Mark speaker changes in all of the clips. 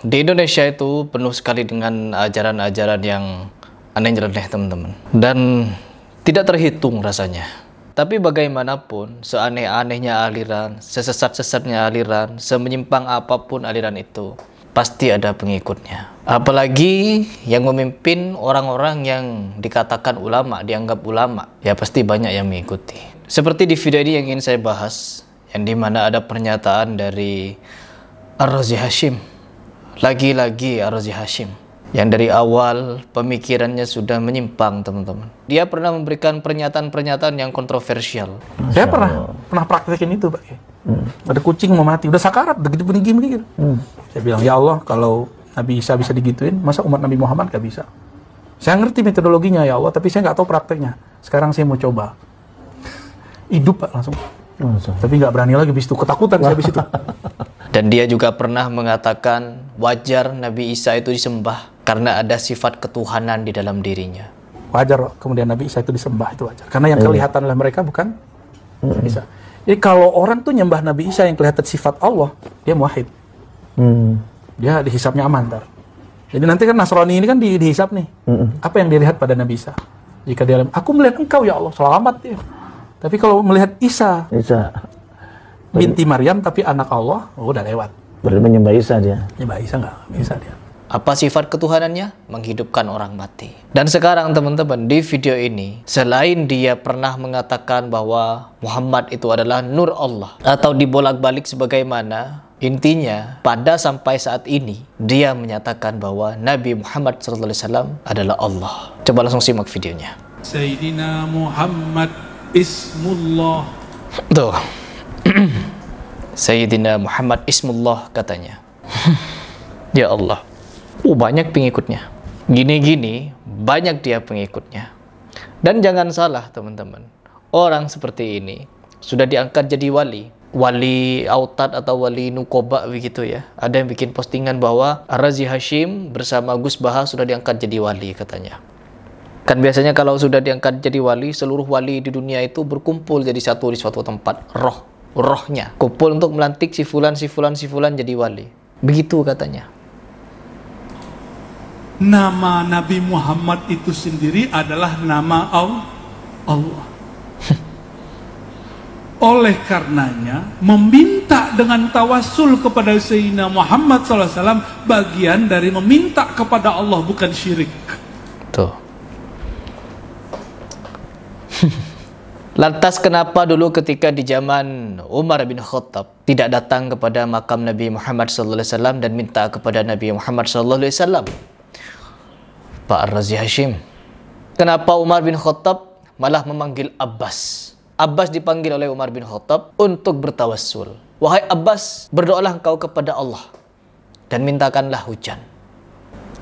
Speaker 1: Di Indonesia itu penuh sekali dengan ajaran-ajaran yang aneh-aneh, teman-teman. Dan tidak terhitung rasanya. Tapi bagaimanapun, seaneh-anehnya aliran, sesesat-sesatnya aliran, semenyimpang apapun aliran itu, pasti ada pengikutnya. Apalagi yang memimpin orang-orang yang dikatakan ulama, dianggap ulama, ya pasti banyak yang mengikuti. Seperti di video ini yang ingin saya bahas, yang dimana ada pernyataan dari Ar-Razi Hashim. Lagi-lagi Ar-Razi Hashim yang dari awal pemikirannya sudah menyimpang, teman-teman. Dia pernah memberikan pernyataan-pernyataan yang kontroversial.
Speaker 2: Saya pernah praktekin itu, Pak. Ada kucing mau mati, udah sakarat, udah gitu begini. Saya bilang, ya Allah, kalau Nabi Isa bisa digituin, masa umat Nabi Muhammad gak bisa? Saya ngerti metodologinya, ya Allah, tapi saya nggak tahu prakteknya. Sekarang saya mau coba. Hidup, Pak, langsung. Tapi nggak berani lagi, habis itu ketakutan saya habis itu.
Speaker 1: Dan dia juga pernah mengatakan wajar Nabi Isa itu disembah karena ada sifat ketuhanan di dalam dirinya.
Speaker 2: Wajar kemudian Nabi Isa itu disembah, itu wajar. Karena yang kelihatan oleh mereka bukan Isa. Jadi kalau orang tuh nyembah Nabi Isa yang kelihatan sifat Allah, dia muwahhid. Dia dihisapnya aman ntar. Jadi nanti kan Nasrani ini kan dihisap nih. Apa yang dilihat pada Nabi Isa? Jika dia, aku melihat engkau ya Allah, selamat dia. Tapi kalau melihat Isa binti Maryam tapi anak Allah, udah lewat.
Speaker 3: Berarti menyembah Isa dia.
Speaker 2: Menyembah Isa nggak bisa dia.
Speaker 1: Apa sifat ketuhanannya? Menghidupkan orang mati. Dan sekarang teman-teman, di video ini, selain dia pernah mengatakan bahwa Muhammad itu adalah nur Allah, atau dibolak-balik sebagaimana, intinya pada sampai saat ini dia menyatakan bahwa Nabi Muhammad SAW adalah Allah. Coba langsung simak videonya.
Speaker 4: Sayyidina Muhammad Ismullah.
Speaker 1: Tuh. Sayyidina Muhammad Ismullah katanya. Ya Allah. Banyak pengikutnya. Gini-gini banyak dia pengikutnya. Dan jangan salah, teman-teman. Orang seperti ini sudah diangkat jadi wali. Wali Autad atau wali Nukoba begitu ya. Ada yang bikin postingan bahwa Ar-Razi Hashim bersama Gus Baha sudah diangkat jadi wali katanya. Kan biasanya kalau sudah diangkat jadi wali, seluruh wali di dunia itu berkumpul jadi satu di suatu tempat. Rohnya kumpul untuk melantik si fulan jadi wali. Begitu katanya.
Speaker 4: Nama Nabi Muhammad itu sendiri adalah nama Allah. Oleh karenanya, meminta dengan tawassul kepada Sayyidina Muhammad SAW bagian dari meminta kepada Allah, bukan syirik.
Speaker 1: Tuh. Lantas kenapa dulu ketika di zaman Umar bin Khattab tidak datang kepada makam Nabi Muhammad SAW dan minta kepada Nabi Muhammad SAW? Pak Ar-Razi Hashim, kenapa Umar bin Khattab malah memanggil Abbas? Abbas dipanggil oleh Umar bin Khattab untuk bertawassul. Wahai Abbas, berdoalah engkau kepada Allah dan mintakanlah hujan.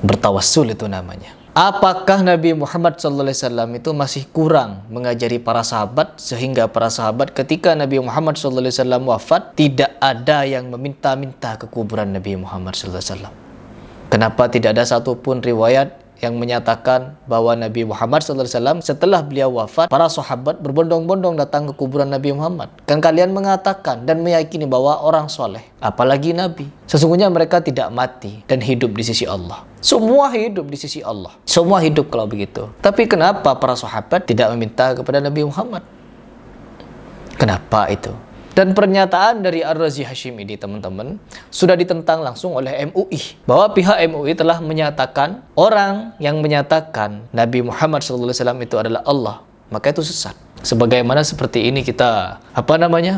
Speaker 1: Bertawassul itu namanya. Apakah Nabi Muhammad SAW itu masih kurang mengajari para sahabat sehingga para sahabat ketika Nabi Muhammad SAW wafat tidak ada yang meminta-minta ke kuburan Nabi Muhammad SAW? Kenapa tidak ada satupun riwayat yang menyatakan bahwa Nabi Muhammad SAW setelah beliau wafat, para sahabat berbondong-bondong datang ke kuburan Nabi Muhammad? Kan kalian mengatakan dan meyakini bahwa orang soleh, apalagi Nabi, sesungguhnya mereka tidak mati dan hidup di sisi Allah. Semua hidup di sisi Allah. Semua hidup kalau begitu. Tapi kenapa para sahabat tidak meminta kepada Nabi Muhammad? Kenapa itu? Dan pernyataan dari Ar-Razi Hashim ini, teman-teman, sudah ditentang langsung oleh MUI. Bahwa pihak MUI telah menyatakan orang yang menyatakan Nabi Muhammad SAW itu adalah Allah, maka itu sesat. Sebagaimana seperti ini kita,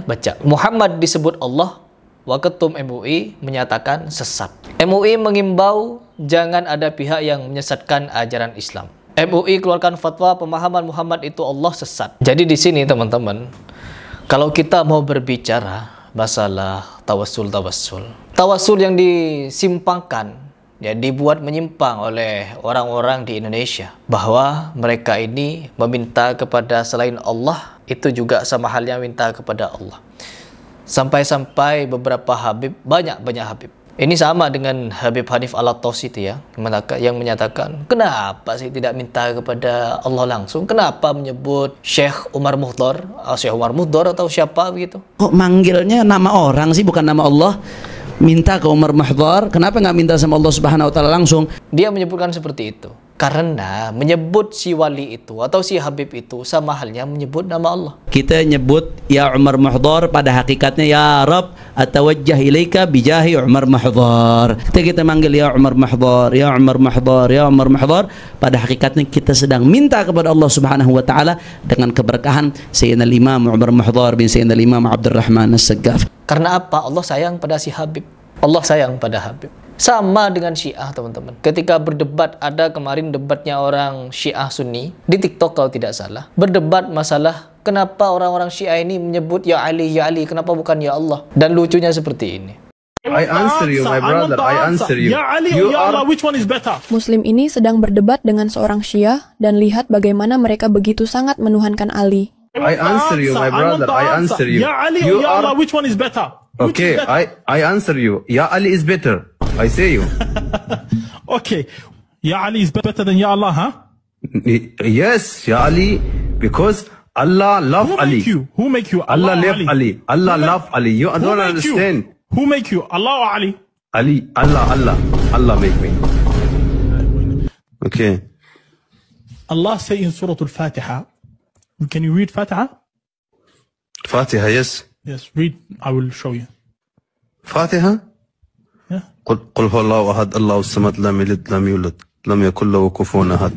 Speaker 1: baca. Muhammad disebut Allah, Waketum MUI menyatakan sesat. MUI mengimbau jangan ada pihak yang menyesatkan ajaran Islam. MUI keluarkan fatwa pemahaman Muhammad itu Allah sesat. Jadi di sini, teman-teman, kalau kita mau berbicara masalah tawassul yang disimpangkan, ya dibuat menyimpang oleh orang-orang di Indonesia, bahwa mereka ini meminta kepada selain Allah itu juga sama halnya minta kepada Allah. Sampai-sampai beberapa Habib, banyak Habib. Ini sama dengan Habib Hanif Al-Attas itu ya, yang menyatakan, kenapa sih tidak minta kepada Allah langsung? Kenapa menyebut Syekh Umar Muhdar atau siapa begitu?
Speaker 5: Kok manggilnya nama orang sih, bukan nama Allah?
Speaker 3: minta ke Umar Mahdhar, kenapa nggak minta sama Allah Subhanahu wa taala langsung?
Speaker 1: Dia menyebutkan seperti itu karena menyebut si wali itu atau si Habib itu sama halnya menyebut nama Allah.
Speaker 3: Kita nyebut ya Umar Mahdhar, pada hakikatnya ya Rab atawajjah ilaika bijahi Umar Mahdhar. Kita manggil ya Umar Mahdhar, ya Umar Mahdhar, ya Umar Mahdhar, pada hakikatnya kita sedang minta kepada Allah Subhanahu wa taala dengan keberkahan Sayyidina Imam Umar Mahdhar bin Sayyidina Imam Abdurrahman As-Saggaf.
Speaker 1: Karena apa? Allah sayang pada si Habib. Allah sayang pada Habib. Sama dengan Syiah, teman-teman. Ketika berdebat, ada kemarin debatnya orang Syiah Sunni di TikTok kalau tidak salah, berdebat masalah kenapa orang-orang Syiah ini menyebut ya Ali, kenapa bukan ya Allah? Dan lucunya seperti ini.
Speaker 5: I answer you, my brother. I answer you.
Speaker 4: Ya Ali or ya Allah, which one is better?
Speaker 6: Muslim ini sedang berdebat dengan seorang Syiah dan lihat bagaimana mereka begitu sangat menuhankan Ali.
Speaker 5: I answer you, my brother. I answer you.
Speaker 4: Ya Ali or ya Allah, which one is better?
Speaker 5: Okay, I answer you. Ya Ali is better. I say you.
Speaker 4: Okay. Ya Ali is better than Ya Allah, huh?
Speaker 5: Yes, Ya Ali, because Allah love Ali.
Speaker 4: Who make you?
Speaker 5: Allah love Ali. Allah love Ali. You don't understand.
Speaker 4: Who make you? Allah or Ali?
Speaker 5: Ali, Allah make me. Okay.
Speaker 4: Allah say in Surah Al-Fatiha. Can you read Fatiha?
Speaker 5: Fatiha, yes.
Speaker 4: Yes, read. I will show you.
Speaker 5: Fatiha?
Speaker 4: Yeah.
Speaker 5: قل هو الله أحد الله الصمد لم يلد لم يولد لم يكن له كفوا أحد.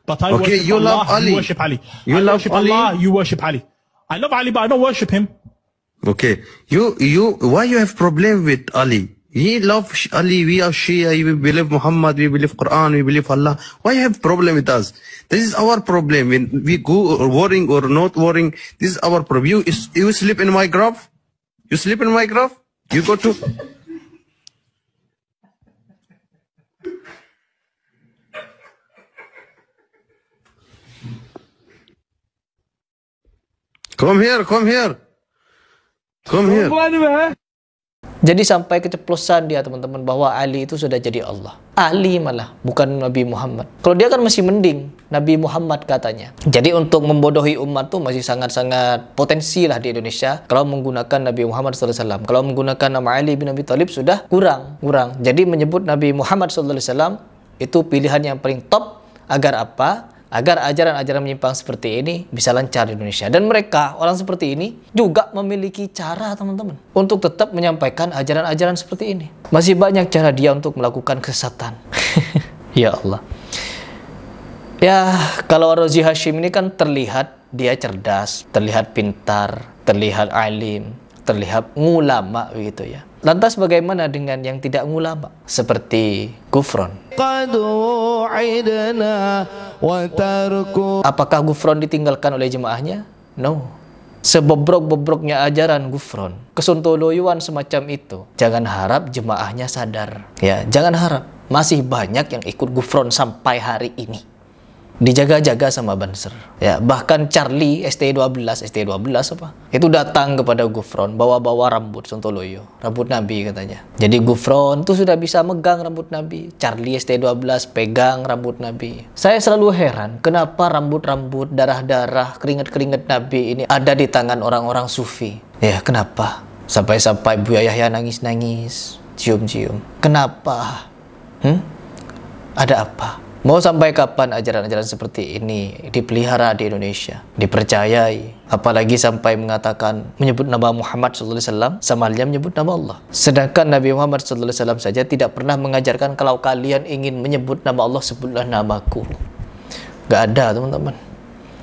Speaker 4: But I
Speaker 5: okay,
Speaker 4: worship
Speaker 5: you
Speaker 4: Allah,
Speaker 5: love Ali.
Speaker 4: You worship Ali.
Speaker 5: You
Speaker 4: I
Speaker 5: love
Speaker 4: worship
Speaker 5: Ali.
Speaker 4: Allah, you worship Ali. I love Ali, but I don't worship him.
Speaker 5: Okay, why you have problem with Ali? He love Ali. We are Shia. We believe Muhammad. We believe Quran. We believe Allah. Why you have problem with us? This is our problem. When we go worrying or not worrying, this is our problem. You sleep in my grave? You sleep in my grave? You go to. Come here.
Speaker 1: Jadi sampai keceplosan dia, teman-teman, bahwa Ali itu sudah jadi Allah. Ali malah, bukan Nabi Muhammad. Kalau dia kan masih mending, Nabi Muhammad katanya. Jadi untuk membodohi umat tuh masih sangat-sangat potensi lah di Indonesia. Kalau menggunakan Nabi Muhammad SAW. Kalau menggunakan nama Ali bin Abi Thalib sudah kurang. Jadi menyebut Nabi Muhammad SAW itu pilihan yang paling top. Agar apa? Agar ajaran-ajaran menyimpang seperti ini bisa lancar di Indonesia. Dan mereka, orang seperti ini, juga memiliki cara, teman-teman, untuk tetap menyampaikan ajaran-ajaran seperti ini. Masih banyak cara dia untuk melakukan kesesatan. Ya Allah. Ya, kalau Razi Hashim ini kan terlihat dia cerdas, terlihat pintar, terlihat alim, terlihat ngulama, begitu ya. Lantas bagaimana dengan yang tidak ngulama? Seperti Gufron. Apakah Gufron ditinggalkan oleh jemaahnya? No. Sebobrok-bobroknya ajaran Gufron, kesontoloyuan semacam itu, jangan harap jemaahnya sadar. Ya, jangan harap. Masih banyak yang ikut Gufron sampai hari ini. Dijaga-jaga sama Banser. Ya, bahkan Charlie ST12 apa? Itu datang kepada Gufron bawa-bawa rambut Sontoloyo, rambut Nabi katanya. Jadi Gufron tuh sudah bisa megang rambut Nabi. Charlie ST12 pegang rambut Nabi. Saya selalu heran kenapa rambut-rambut, darah-darah, keringat-keringat Nabi ini ada di tangan orang-orang sufi. Ya, kenapa? Sampai-sampai Buya Yahya nangis-nangis, cium-cium. Kenapa? Ada apa? Mau sampai kapan ajaran-ajaran seperti ini dipelihara di Indonesia, dipercayai, apalagi sampai mengatakan menyebut nama Muhammad SAW sama halnya menyebut nama Allah. Sedangkan Nabi Muhammad SAW saja tidak pernah mengajarkan kalau kalian ingin menyebut nama Allah, sebutlah namaku. Gak ada, teman-teman.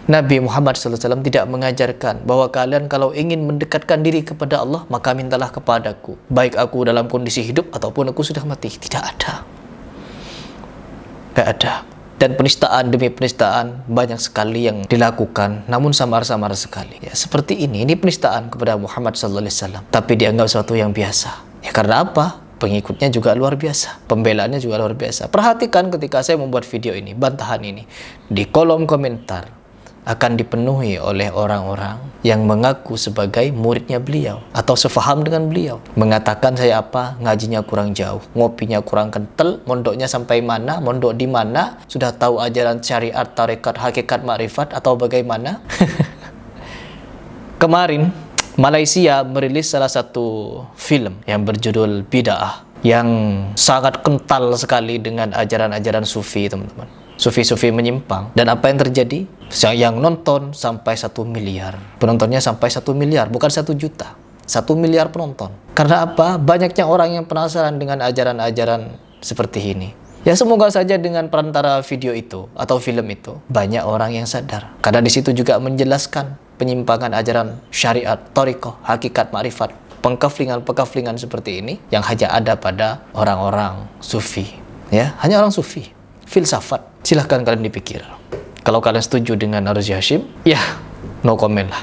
Speaker 1: Nabi Muhammad SAW tidak mengajarkan bahwa kalian kalau ingin mendekatkan diri kepada Allah, maka mintalah kepadaku, baik aku dalam kondisi hidup ataupun aku sudah mati. Tidak ada. Gak ada. Dan penistaan demi penistaan banyak sekali yang dilakukan, namun samar-samar sekali. Ya, seperti ini penistaan kepada Muhammad SAW. Tapi dianggap sesuatu yang biasa. Ya, karena apa? Pengikutnya juga luar biasa, pembelaannya juga luar biasa. Perhatikan ketika saya membuat video ini, bantahan ini, di kolom komentar akan dipenuhi oleh orang-orang yang mengaku sebagai muridnya beliau atau sefaham dengan beliau, mengatakan saya apa, ngajinya kurang jauh, ngopinya kurang kental, mondoknya sampai mana, mondok di mana, sudah tahu ajaran syariat, tarekat, hakikat, makrifat atau bagaimana. Kemarin Malaysia merilis salah satu film yang berjudul Bid'ah, yang sangat kental sekali dengan ajaran-ajaran sufi, teman-teman. Sufi-sufi menyimpang. Dan apa yang terjadi? Yang nonton sampai 1 miliar. Penontonnya sampai 1 miliar, bukan 1 juta. 1 miliar penonton. Karena apa? Banyaknya orang yang penasaran dengan ajaran-ajaran seperti ini. Ya semoga saja dengan perantara video itu atau film itu banyak orang yang sadar. Karena di situ juga menjelaskan penyimpangan ajaran syariat, thariqah, hakikat, ma'rifat, pengkaflingan seperti ini yang hanya ada pada orang-orang sufi. Ya, hanya orang sufi. Filsafat. Silahkan kalian dipikir. Kalau kalian setuju dengan Ar-Razi Hashim, ya no comment lah.